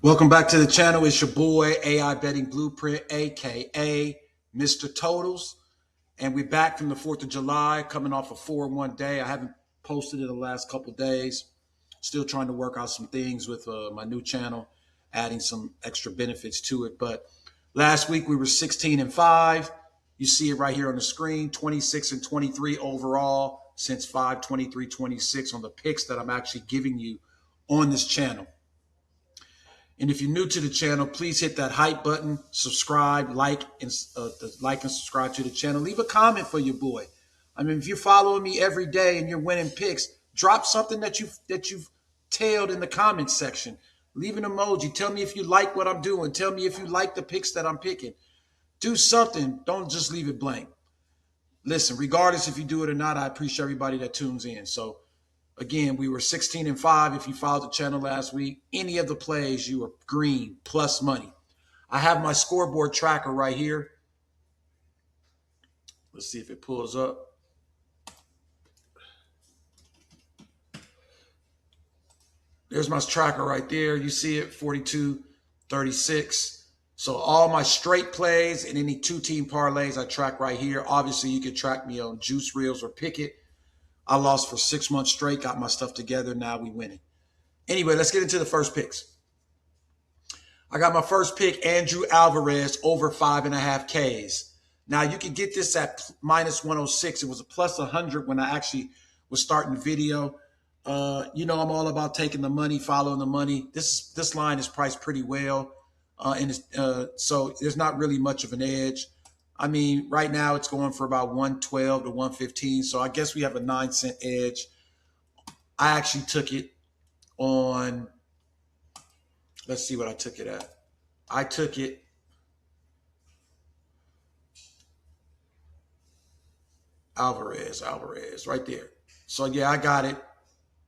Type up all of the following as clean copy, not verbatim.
Welcome back to the channel. It's your boy AI Betting Blueprint, aka Mr. Totals, and we're back from the 4th of July, coming off a 4-1 day. I haven't posted it the last couple days. Still trying to work out some things with my new channel, adding some extra benefits to it. But last week we were 16-5. You see it right here on the screen. 26-23 overall since 5/23/26 on the picks that I'm actually giving you on this channel. And if you're new to the channel, please hit that hype button, subscribe, like and subscribe to the channel. Leave a comment for your boy. I mean, if you're following me every day and you're winning picks, drop something that you've tailed in the comments section. Leave an emoji. Tell me if you like what I'm doing. Tell me if you like the picks that I'm picking. Do something. Don't just leave it blank. Listen, regardless if you do it or not, I appreciate everybody that tunes in. So again, we were 16-5. If you followed the channel last week, any of the plays, you were green plus money. I have my scoreboard tracker right here. Let's see if it pulls up. There's my tracker right there. You see it, 42-36. So all my straight plays and any two-team parlays I track right here. Obviously, you can track me on Juice Reels or Pickett. I lost for 6 months straight, got my stuff together. Now we winning. Anyway, let's get into the first picks. I got my first pick, Andrew Alvarez, over 5.5 Ks. Now, you can get this at minus 106. It was a plus 100 when I actually was starting the video. You know, I'm all about taking the money, following the money. This line is priced pretty well. So there's not really much of an edge. I mean, right now it's going for about 112 to 115. So I guess we have a 9-cent edge. I actually took it on, let's see what I took it at. I took it Alvarez right there. So yeah, I got it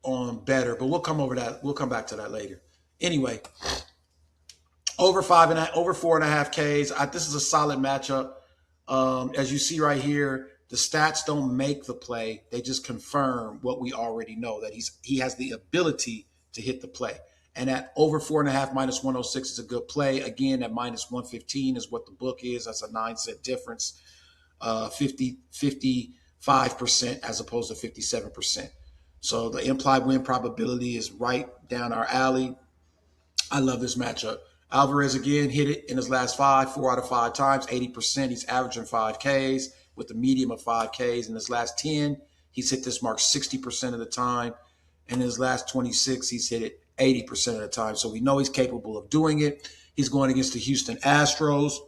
on better, but we'll come over that. We'll come back to that later. Anyway, over 4.5 Ks. This is a solid matchup. As you see right here, the stats don't make the play. They just confirm what we already know, that he has the ability to hit the play. And at over 4.5 minus 106 is a good play. Again, at minus 115 is what the book is. That's a 9-cent difference. 55% as opposed to 57%. So the implied win probability is right down our alley. I love this matchup. Alvarez again hit it in his last 4 out of 5 times, 80%. He's averaging 5 Ks with a medium of 5 Ks. In his last 10, he's hit this mark 60% of the time. And in his last 26, he's hit it 80% of the time. So we know he's capable of doing it. He's going against the Houston Astros,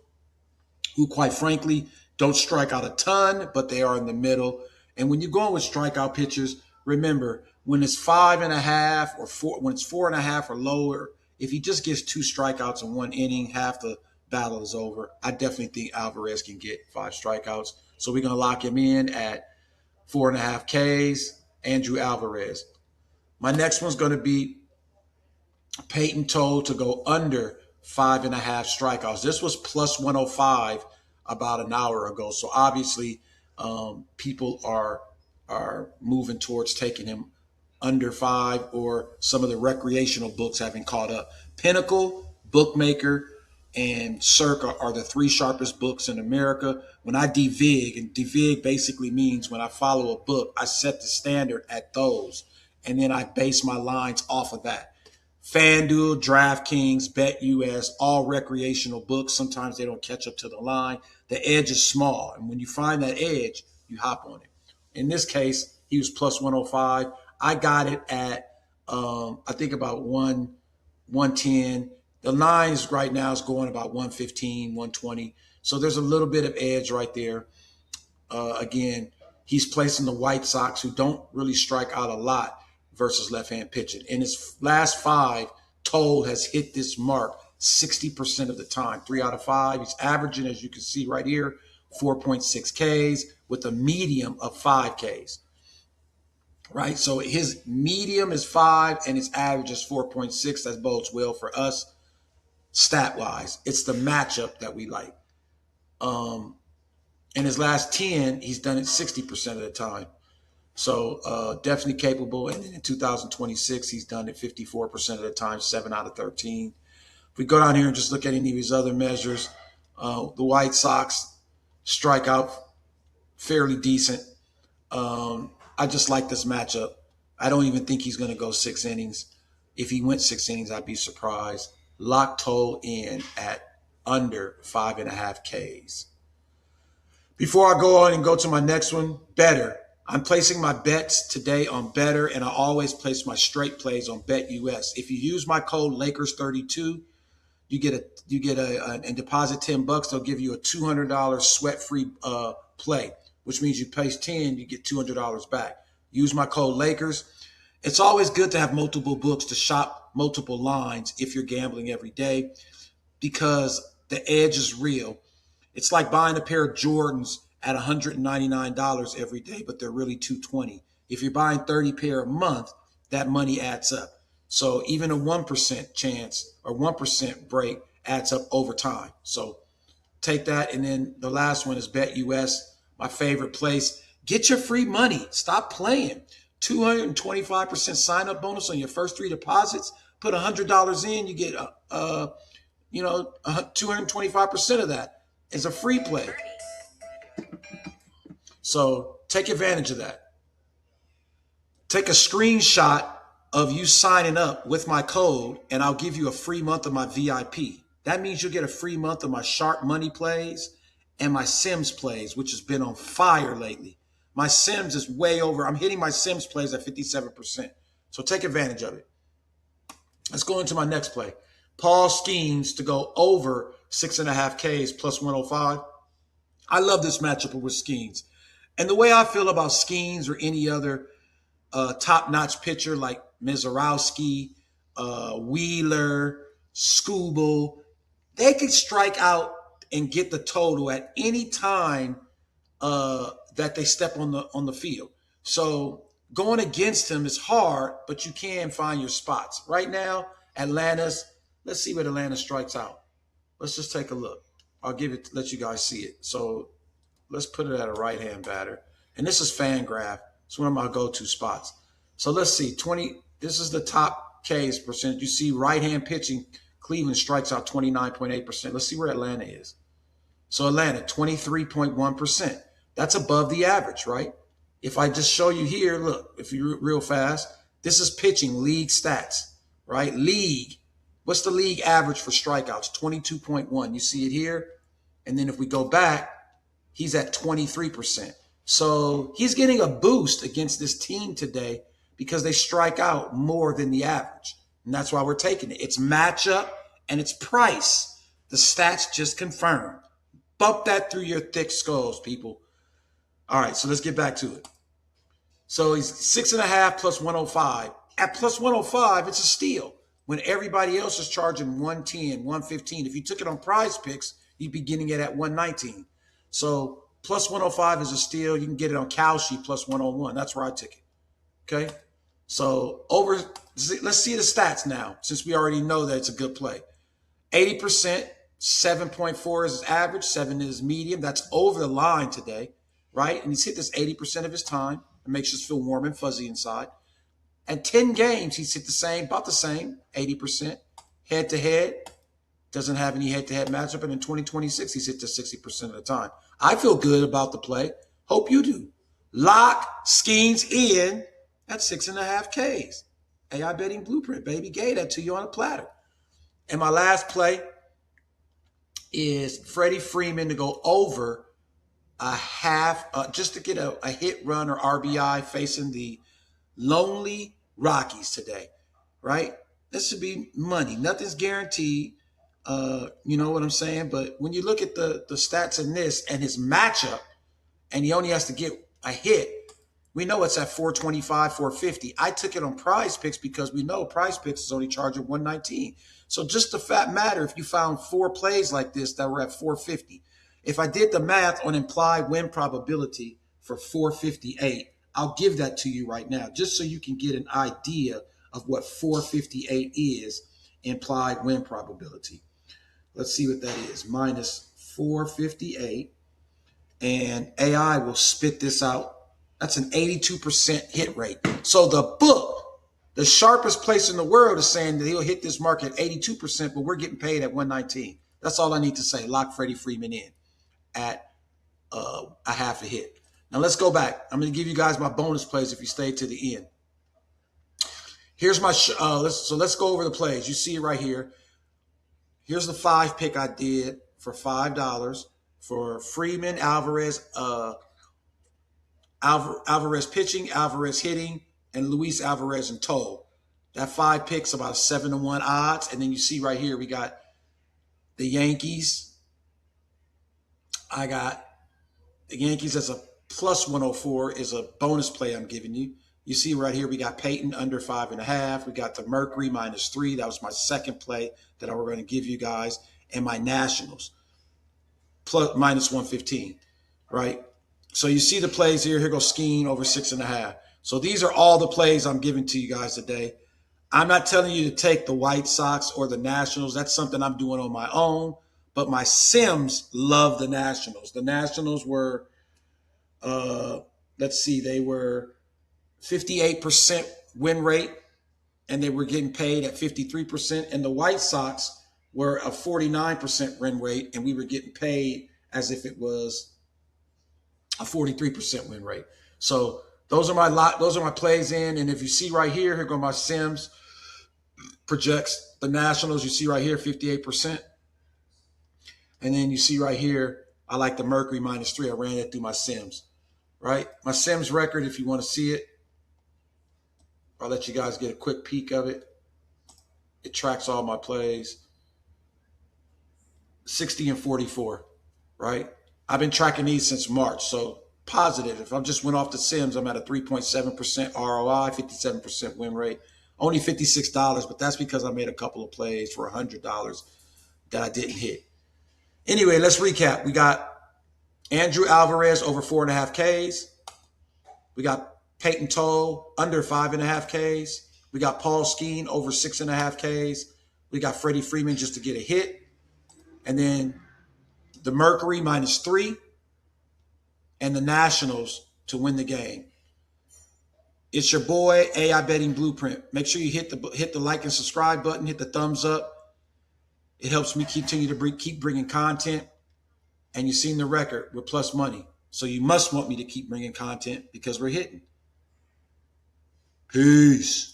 who quite frankly don't strike out a ton, but they are in the middle. And when you're going with strikeout pitchers, remember, when it's 5.5 or 4, when it's 4.5 or lower, if he just gets 2 strikeouts in one inning, half the battle is over. I definitely think Alvarez can get 5 strikeouts. So we're going to lock him in at 4.5 Ks, Andrew Alvarez. My next one's going to be Peyton Toll to go under 5.5 strikeouts. This was plus 105 about an hour ago. So obviously people are moving towards taking him under 5, or some of the recreational books haven't caught up. Pinnacle, Bookmaker, and Circa are the 3 sharpest books in America. When I devig, and devig basically means when I follow a book, I set the standard at those, and then I base my lines off of that. FanDuel, DraftKings, BetUS, all recreational books. Sometimes they don't catch up to the line. The edge is small, and when you find that edge, you hop on it. In this case, he was plus 105. I got it at, I think about 110. The lines right now is going about 115, 120. So there's a little bit of edge right there. Again, he's placing the White Sox, who don't really strike out a lot, versus left-hand pitching. In his last 5, Toll has hit this mark 60% of the time, 3 out of 5. He's averaging, as you can see right here, 4.6 Ks with a medium of 5 Ks. Right, so his medium is 5 and his average is 4.6. That bodes well for us stat-wise. It's the matchup that we like. In his last 10, he's done it 60% of the time. So definitely capable. And then in 2026, he's done it 54% of the time, 7 out of 13. If we go down here and just look at any of these other measures, the White Sox strike out fairly decent. I just like this matchup. I don't even think he's going to go 6 innings. If he went 6 innings, I'd be surprised. Lock total in at under 5.5 Ks. Before I go on and go to my next one, better. I'm placing my bets today on better, and I always place my straight plays on BetUS. If you use my code Lakers32, you get and deposit $10. They'll give you a $200 sweat-free play, which means you place 10, you get $200 back. Use my code Lakers. It's always good to have multiple books to shop multiple lines if you're gambling every day, because the edge is real. It's like buying a pair of Jordans at $199 every day, but they're really $220. If you're buying 30 pair a month, that money adds up. So even a 1% chance or 1% break adds up over time. So take that. And then the last one is BetUS, my favorite place. Get your free money. Stop playing. 225% sign-up bonus on your first 3 deposits. Put $100 in, you get 225% of that is a free play. So take advantage of that. Take a screenshot of you signing up with my code, and I'll give you a free month of my VIP. That means you'll get a free month of my sharp money plays and my Sims plays, which has been on fire lately. My Sims is way over. I'm hitting my Sims plays at 57%. So take advantage of it. Let's go into my next play. Paul Skeens to go over 6.5 Ks plus 105. I love this matchup with Skeens. And the way I feel about Skeens or any other top-notch pitcher like Mizorowski, Wheeler, Skubal, they can strike out and get the total at any time that they step on the field. So going against him is hard, but you can find your spots. Right now, let's see what Atlanta strikes out. Let's just take a look. I'll let you guys see it. So let's put it at a right-hand batter. And this is Fangraph. It's one of my go-to spots. So let's see, this is the top Ks percentage. You see right-hand pitching, Cleveland strikes out 29.8%. Let's see where Atlanta is. So Atlanta, 23.1%. That's above the average, right? If I just show you here, look, if you're real fast, this is pitching league stats, right? League. What's the league average for strikeouts? 22.1. You see it here? And then if we go back, he's at 23%. So he's getting a boost against this team today because they strike out more than the average. And that's why we're taking it. It's matchup and it's price. The stats just confirm. Bump that through your thick skulls, people. All right, so let's get back to it. So he's 6.5 plus 105. At plus 105, it's a steal. When everybody else is charging 110, 115. If you took it on PrizePicks, you'd be getting it at 119. So plus 105 is a steal. You can get it on Kalshi plus 101. That's where I took it. Okay? So let's see the stats now, since we already know that it's a good play. 80%, 7.4 is his average, 7 is medium. That's over the line today, right? And he's hit this 80% of his time. It makes us feel warm and fuzzy inside. And 10 games, he's hit about the same, 80%. Head-to-head, doesn't have any head-to-head matchup. And in 2026, he's hit to 60% of the time. I feel good about the play. Hope you do. Lock Skeens in at 6.5 Ks. AI Betting Blueprint, baby. Gave that to you on a platter. And my last play is Freddie Freeman to go over a half, just to get a hit run or RBI facing the lonely Rockies today, right? This should be money. Nothing's guaranteed. You know what I'm saying? But when you look at the stats in this and his matchup, and he only has to get a hit, we know it's at 425, 450. I took it on PrizePicks because we know PrizePicks is only charging 119. So just the fact matter, if you found 4 plays like this that were at 450, if I did the math on implied win probability for 458, I'll give that to you right now, just so you can get an idea of what 458 is, implied win probability. Let's see what that is. Minus 458. And AI will spit this out. That's an 82% hit rate. So the book The sharpest place in the world is saying that he'll hit this mark at 82%, but we're getting paid at 119. That's all I need to say. Lock Freddie Freeman in at a half a hit. Now let's go back. I'm going to give you guys my bonus plays if you stay to the end. Here's my let's go over the plays. You see it right here. Here's the 5 pick I did for $5 for Freeman, Alvarez, Alvarez pitching, Alvarez hitting, and Luis Alvarez in total. That 5 picks about a 7-1 odds. And then you see right here, we got the Yankees. I got the Yankees as a plus 104 is a bonus play I'm giving you. You see right here, we got Peyton under 5.5. We got the Mercury -3. That was my second play that I was going to give you guys. And my Nationals plus -115, right? So you see the plays here. Here goes Skeen over 6.5. So these are all the plays I'm giving to you guys today. I'm not telling you to take the White Sox or the Nationals. That's something I'm doing on my own. But my Sims love the Nationals. The Nationals were, let's see, they were 58% win rate, and they were getting paid at 53%. And the White Sox were a 49% win rate, and we were getting paid as if it was a 43% win rate. So those are my plays in. And if you see right here, here go my Sims projects the Nationals. You see right here, 58%. And then you see right here, I like the Mercury -3. I ran it through my Sims, right? My Sims record, if you want to see it, I'll let you guys get a quick peek of it. It tracks all my plays. 60-44, right? I've been tracking these since March, so positive. If I just went off the Sims, I'm at a 3.7% ROI, 57% win rate. Only $56, but that's because I made a couple of plays for $100 that I didn't hit. Anyway, let's recap. We got Andrew Alvarez over 4.5 Ks. We got Peyton Toll under 5.5 Ks. We got Paul Skeen over 6.5 Ks. We got Freddie Freeman just to get a hit. And then the Mercury -3 and the Nationals to win the game. It's your boy, AI Betting Blueprint. Make sure you hit the like and subscribe button, hit the thumbs up. It helps me continue to keep bringing content. And you've seen the record with plus money. So you must want me to keep bringing content because we're hitting. Peace.